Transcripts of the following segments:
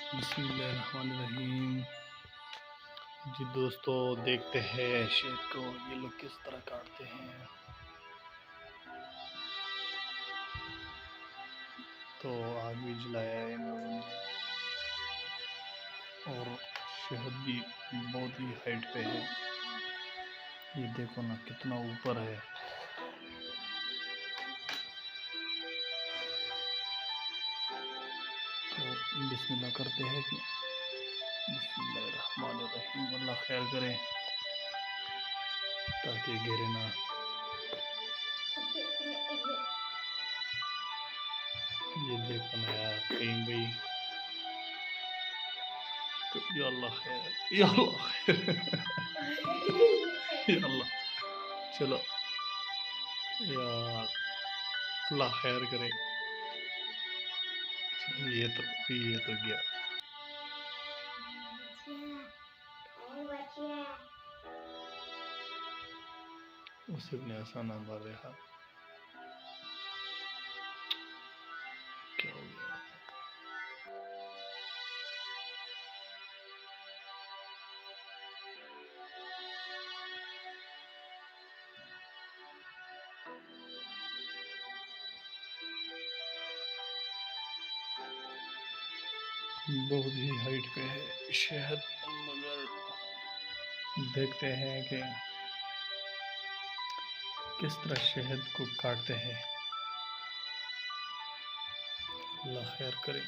बिस्मिल्लाहिर्रहमानिर्रहीम। जी दोस्तों, देखते हैं शहद को ये लोग किस तरह काटते हैं। तो आग भी जलाया है इन लोगों ने और शहद भी बहुत ही हाइट पे है। ये देखो ना कितना ऊपर है। तो बिस्मिल्लाह करते हैं कि बिस्मिल्लाहिर्रहमानिर्रहीम, अल्लाह खैर करे ताकि गिरे ना। ये देखो ना यार, कहीं भाई तो या अल्लाह खैर, या अल्लाह खैर या अल्लाह, चलो यार, अल्लाह खैर करे। ये तो गया। उसे अपने आसान मार रहा। क्या हो गया? बहुत ही हाइट पे है शहद, मगर देखते हैं कि किस तरह शहद को काटते हैं। अल्लाह खैर करे।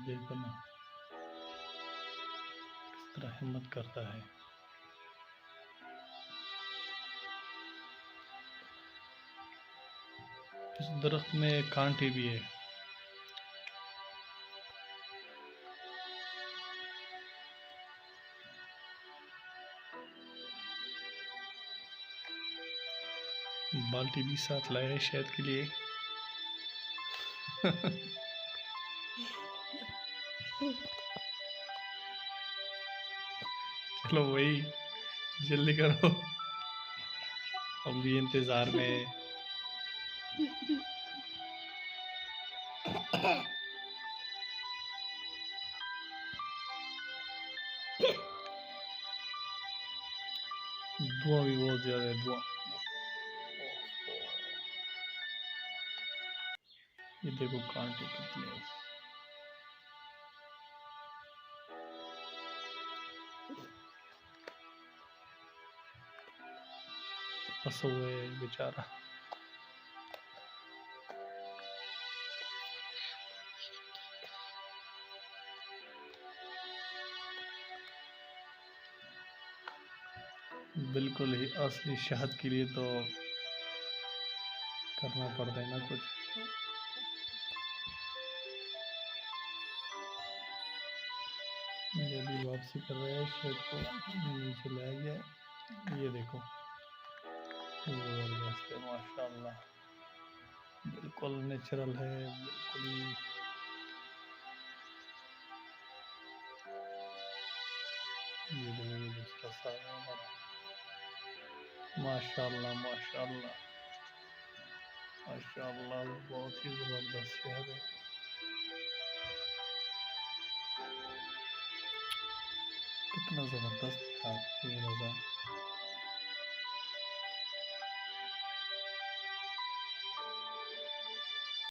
देखो ना किस तरह हिम्मत करता है। इस दरख्त में कांटे भी है। बाल्टी भी साथ लाया है शहद के लिए। चलो भाई, जल्दी करो, हम भी इंतजार में। धुआं भी बहुत ज्यादा है, धुआं। ये देखो कांटे कितने। फंसा हुआ है बेचारा। बिल्कुल ही असली शहद के लिए तो करना पड़ता है ना कुछ। ये भी वापसी कर रहे हैं शहद को, नीचे लाया गया। ये देखो जबरदस्त है, माशाल्लाह, बिल्कुल नेचुरल है, बिल्कुल ही। ये देखो ये दूसरा साग है हमारा। माशाल्लाह माशाल्लाह माशाल्लाह, बहुत ही जबरदस्त शहद है। कितना जबरदस्त था ये मज़ा।